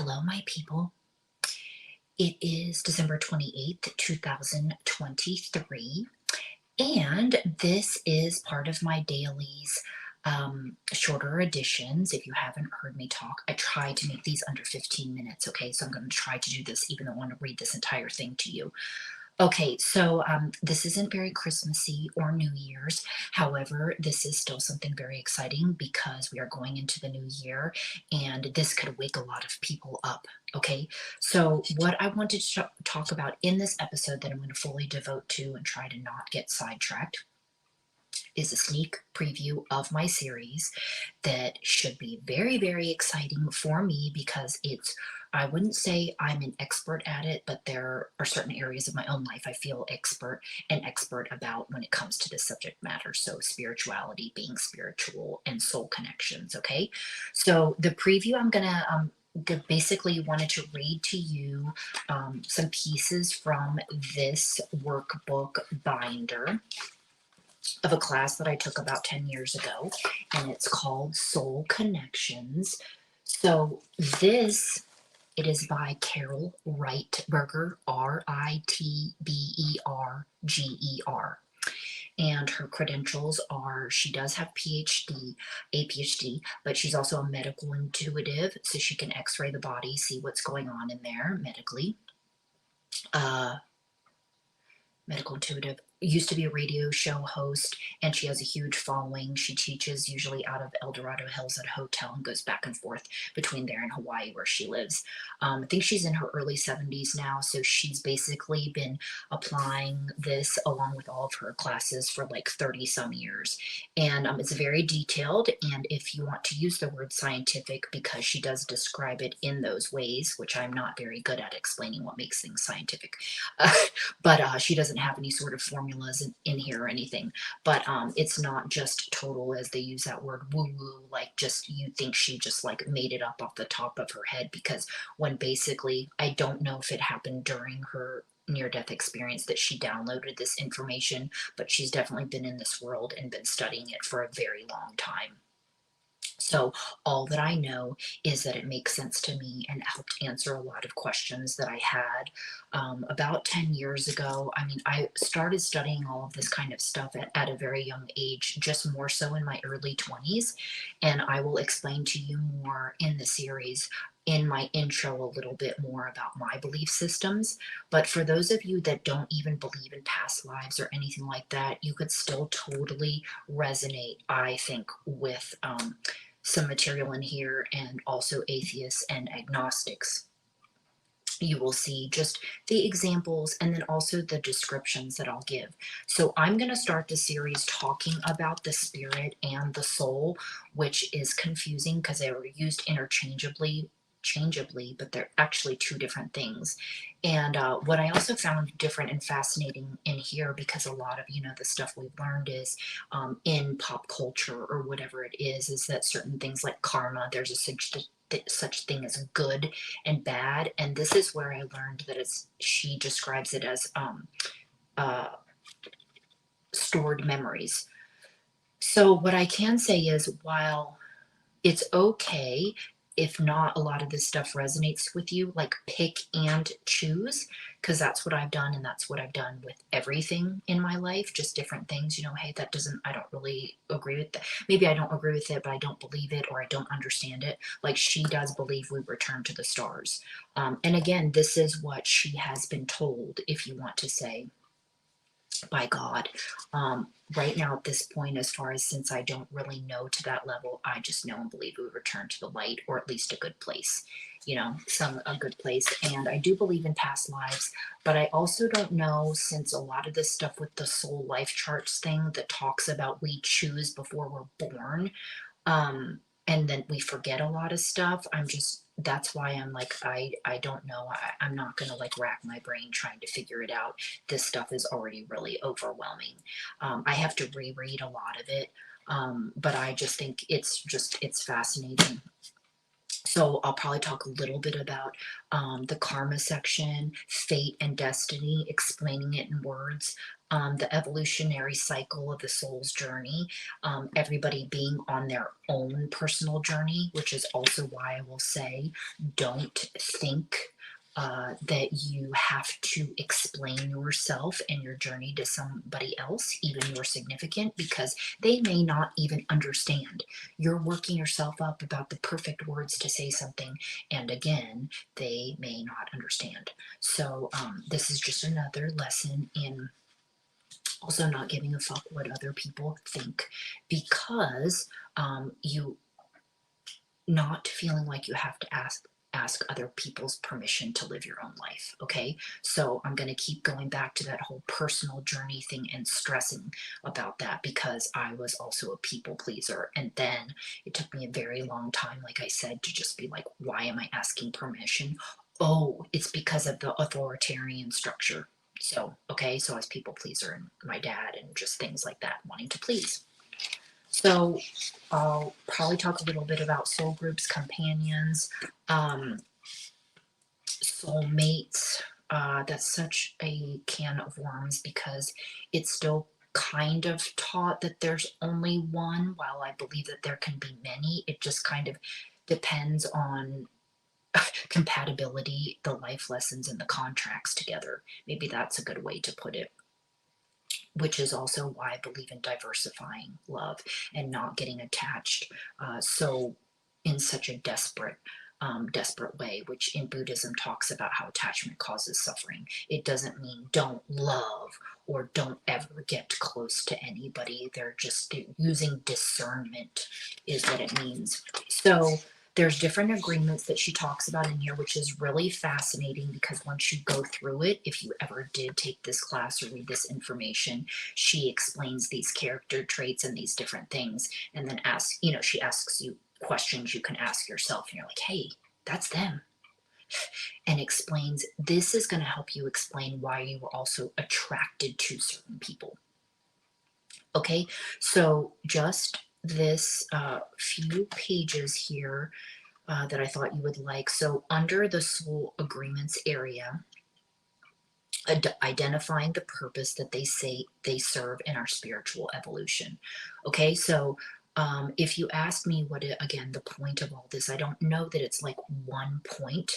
Hello, my people. It is December 28th, 2023, and this is part of my dailies, shorter editions. If you haven't heard me talk, I try to make these under 15 minutes, okay? So I'm going to try to do this, even though I want to read this entire thing to you. Okay, so this isn't very Christmassy or New Year's. However, this is still something very exciting because we are going into the new year and this could wake a lot of people up. Okay, so what I wanted to talk about in this episode that I'm going to fully devote to and try to not get sidetracked is a sneak preview of my series that should be very, very exciting for me because I wouldn't say I'm an expert at it, but there are certain areas of my own life I feel expert about when it comes to this subject matter. So spirituality, being spiritual, and soul connections. Okay. So the preview I'm going to, basically wanted to read to you some pieces from this workbook binder of a class that I took about 10 years ago, and it's called Soul Connections. So it is by Carol Ritberger, Ritberger. And her credentials are she does have a PhD, but she's also a medical intuitive, so she can x-ray the body, see what's going on in there medically. Medical intuitive, used to be a radio show host, and she has a huge following. She teaches usually out of El Dorado Hills at a hotel and goes back and forth between there and Hawaii where she lives. I think she's in her early 70s now, so she's basically been applying this along with all of her classes for like 30 some years. And it's very detailed, and if you want to use the word scientific, because she does describe it in those ways, which I'm not very good at explaining what makes things scientific. But she doesn't have any sort of formulas in here or anything. But it's not just total, as they use that word woo-woo, like just you think she just like made it up off the top of her head, because when basically, I don't know if it happened during her near-death experience that she downloaded this information, but she's definitely been in this world and been studying it for a very long time. So all that I know is that it makes sense to me and helped answer a lot of questions that I had about 10 years ago. I mean, I started studying all of this kind of stuff at a very young age, just more so in my early 20s. And I will explain to you more in the series in my intro a little bit more about my belief systems. But for those of you that don't even believe in past lives or anything like that, you could still totally resonate, I think, with some material in here, and also atheists and agnostics. You will see just the examples and then also the descriptions that I'll give. So I'm going to start the series talking about the spirit and the soul, which is confusing because they were used interchangeably, but they're actually two different things. And what I also found different and fascinating in here, because a lot of the stuff we've learned is in pop culture or whatever it is that certain things like karma, there's a such thing as good and bad. And this is where I learned that she describes it as uh, stored memories. So what I can say is, while it's okay if not a lot of this stuff resonates with you, like pick and choose, because that's what I've done, and that's what I've done with everything in my life, just different things. Hey, I don't really agree with that. Maybe I don't agree with it, but I don't believe it, or I don't understand it. Like, she does believe we return to the stars. And again, this is what she has been told, if you want to say, by God. Right now at this point, as far as, since I don't really know to that level, I just know and believe we return to the light, or at least a good place, a good place. And I do believe in past lives, but I also don't know, since a lot of this stuff with the soul life charts thing that talks about we choose before we're born, and then we forget a lot of stuff. That's why I'm like, I don't know. I'm not going to like rack my brain trying to figure it out. This stuff is already really overwhelming. I have to reread a lot of it. But I just think it's fascinating. So I'll probably talk a little bit about the karma section, fate and destiny, explaining it in words, the evolutionary cycle of the soul's journey, everybody being on their own personal journey, which is also why I will say don't think that you have to explain yourself and your journey to somebody else, even your significant, because they may not even understand. You're working yourself up about the perfect words to say something, and again, they may not understand. So, this is just another lesson in also not giving a fuck what other people think, because you not feeling like you have to ask other people's permission to live your own life. Okay, so I'm going to keep going back to that whole personal journey thing and stressing about that, because I was also a people pleaser, and then it took me a very long time, like I said, to just be like, why am I asking permission? Oh, it's because of the authoritarian structure. So okay, so I was people pleaser, and my dad, and just things like that, wanting to please. So I'll probably talk a little bit about soul groups, companions, um, soulmates. That's such a can of worms, because it's still kind of taught that there's only one, while I believe that there can be many. It just kind of depends on compatibility, the life lessons, and the contracts together. Maybe that's a good way to put it, which is also why I believe in diversifying love and not getting attached so in such a desperate way, which in Buddhism talks about how attachment causes suffering. It doesn't mean don't love or don't ever get close to anybody. They're just using discernment is what it means. So there's different agreements that she talks about in here, which is really fascinating, because once you go through it, if you ever did take this class or read this information, she explains these character traits and these different things, and then she asks you questions you can ask yourself, and you're like, hey, that's them, and explains this is going to help you explain why you were also attracted to certain people. Okay, so just this few pages here that I thought you would like. So under the soul agreements area, identifying the purpose that they say they serve in our spiritual evolution. Okay, so if you ask me again, the point of all this, I don't know that it's like one point,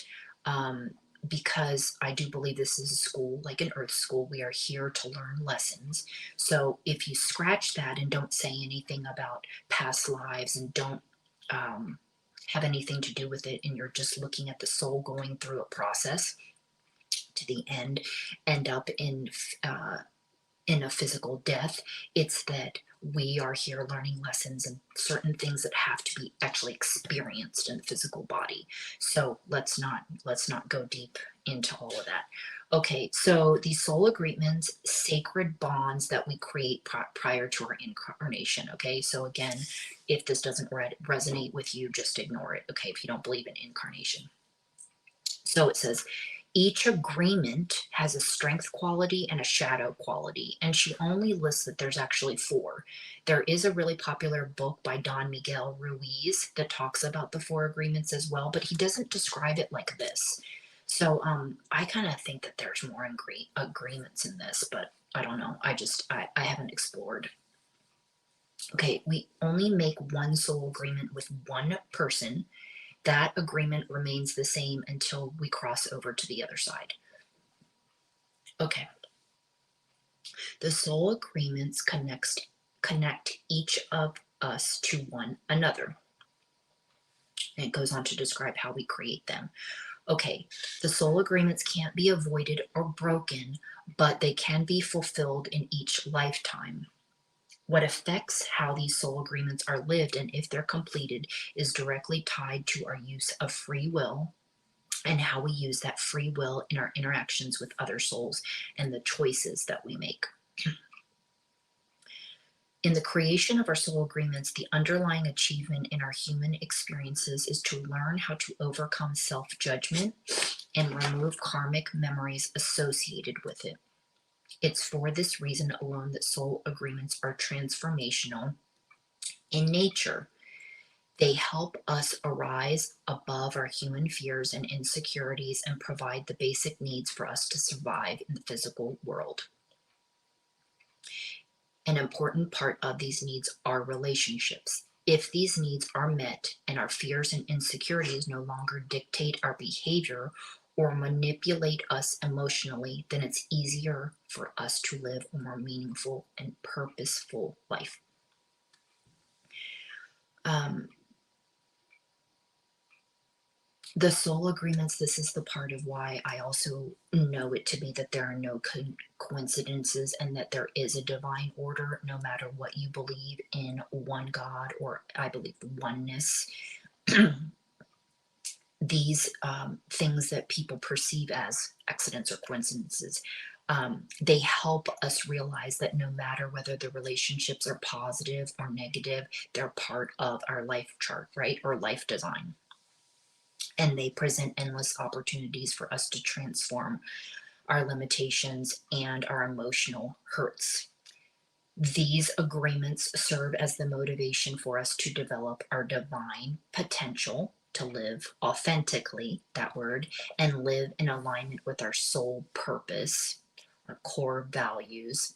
because I do believe this is a school, like an earth school. We are here to learn lessons. So if you scratch that and don't say anything about past lives, and don't have anything to do with it, and you're just looking at the soul going through a process to the end up in a physical death, it's that we are here learning lessons and certain things that have to be actually experienced in the physical body. So let's not go deep into all of that. Okay, so these soul agreements, sacred bonds that we create prior to our incarnation. Okay, so again, if this doesn't resonate with you, just ignore it. Okay, if you don't believe in incarnation. So it says, each agreement has a strength quality and a shadow quality, and she only lists that there's actually four. There is a really popular book by Don Miguel Ruiz that talks about the four agreements as well, but he doesn't describe it like this. So I kind of think that there's more agreements in this, but I don't know. I haven't explored. Okay, we only make one soul agreement with one person. That agreement remains the same until we cross over to the other side. Okay. The soul agreements connect each of us to one another. And it goes on to describe how we create them. Okay, the soul agreements can't be avoided or broken, but they can be fulfilled in each lifetime. What affects how these soul agreements are lived and if they're completed is directly tied to our use of free will, and how we use that free will in our interactions with other souls and the choices that we make. In the creation of our soul agreements, the underlying achievement in our human experiences is to learn how to overcome self-judgment and remove karmic memories associated with it. It's for this reason alone that soul agreements are transformational in nature. They help us arise above our human fears and insecurities and provide the basic needs for us to survive in the physical world. An important part of these needs are relationships. If these needs are met and our fears and insecurities no longer dictate our behavior or manipulate us emotionally, then it's easier for us to live a more meaningful and purposeful life. Um, the soul agreements, this is the part of why I also know it to be that there are no coincidences and that there is a divine order, no matter what you believe in one God, or I believe oneness. These things that people perceive as accidents or coincidences, they help us realize that no matter whether the relationships are positive or negative, they're part of our life chart, right? Or life design. And they present endless opportunities for us to transform our limitations and our emotional hurts. These agreements serve as the motivation for us to develop our divine potential to live authentically, that word, and live in alignment with our soul purpose, our core values,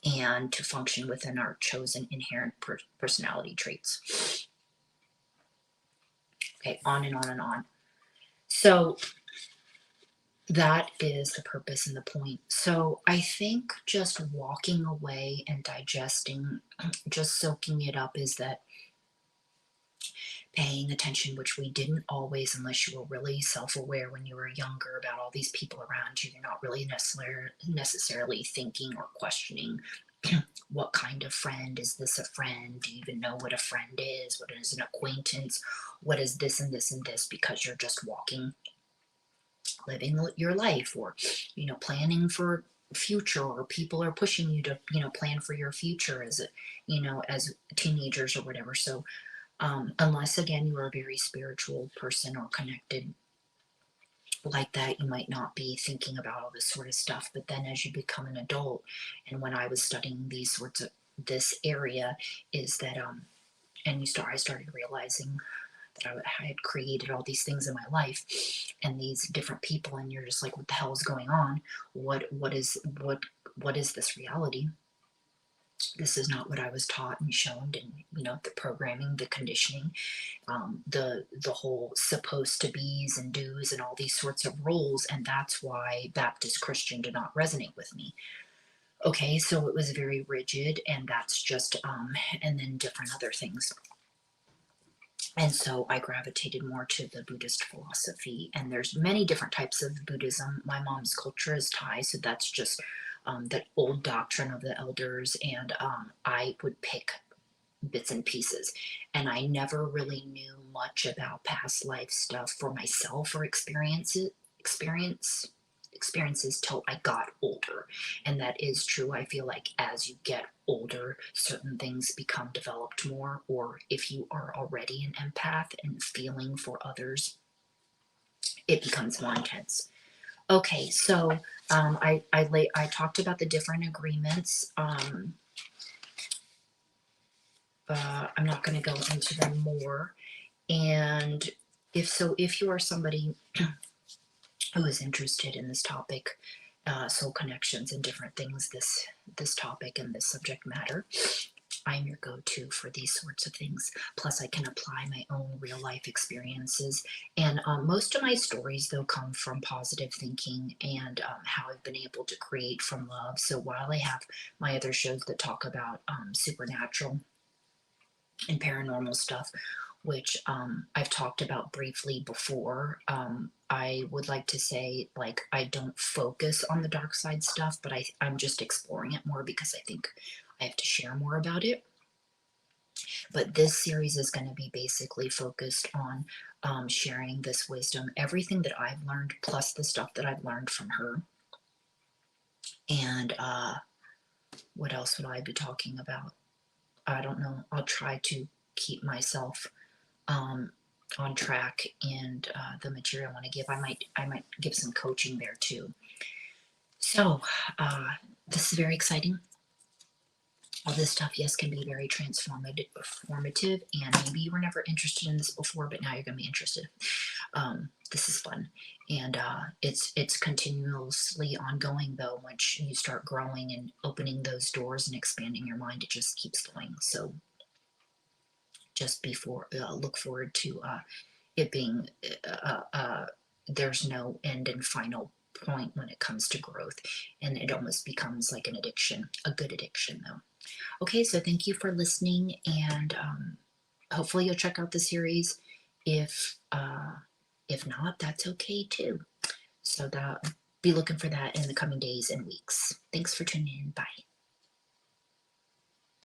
and to function within our chosen inherent personality traits. Okay, on and on and on. So that is the purpose and the point. So I think just walking away and digesting, just soaking it up, is that paying attention, which we didn't always, unless you were really self-aware when you were younger about all these people around you. You're not really necessarily thinking or questioning what kind of friend is this. A friend? Do you even know what a friend is? What is an acquaintance? What is this and this and this? Because you're just walking, living your life, or planning for future, or people are pushing you to plan for your future as a as teenagers or whatever. So unless again you are a very spiritual person or connected like that, you might not be thinking about all this sort of stuff. But then as you become an adult, and when I was studying these sorts of this area, is that and I started realizing that I had created all these things in my life and these different people, and you're just like, what the hell is going on? What is this reality? This is not what I was taught and shown, and the programming, the conditioning, the whole supposed to be's and do's and all these sorts of roles. And that's why Baptist Christian did not resonate with me. Okay, so it was very rigid, and that's just and then different other things. And so I gravitated more to the Buddhist philosophy, and there's many different types of Buddhism. My mom's culture is Thai, so that's just that old doctrine of the elders, and I would pick bits and pieces. And I never really knew much about past life stuff for myself or experiences till I got older. And that is true. I feel like as you get older, certain things become developed more, or if you are already an empath and feeling for others, it becomes more intense. Okay, so I talked about the different agreements. I'm not going to go into them more. And if you are somebody who is interested in this topic, soul connections and different things, this topic and this subject matter, I'm your go-to for these sorts of things. Plus, I can apply my own real life experiences. And most of my stories, though, come from positive thinking and how I've been able to create from love. So while I have my other shows that talk about supernatural and paranormal stuff, which I've talked about briefly before, I would like to say, like, I don't focus on the dark side stuff, but I'm just exploring it more because I think I have to share more about it. But this series is going to be basically focused on sharing this wisdom, everything that I've learned, plus the stuff that I've learned from her. And what else would I be talking about? I don't know. I'll try to keep myself on track, and the material I want to give, I might give some coaching there too. So this is very exciting. all this stuff, yes, can be very transformative, and maybe you were never interested in this before, but now you're going to be interested. This is fun, and it's continuously ongoing though. Once you start growing and opening those doors and expanding your mind, it just keeps going. So just look forward to it being there's no end and final point when it comes to growth, and it almost becomes like an addiction, a good addiction though. Okay, so thank you for listening, and hopefully you'll check out the series. If not, that's okay too. So that be looking for that in the coming days and weeks. Thanks for tuning in. Bye.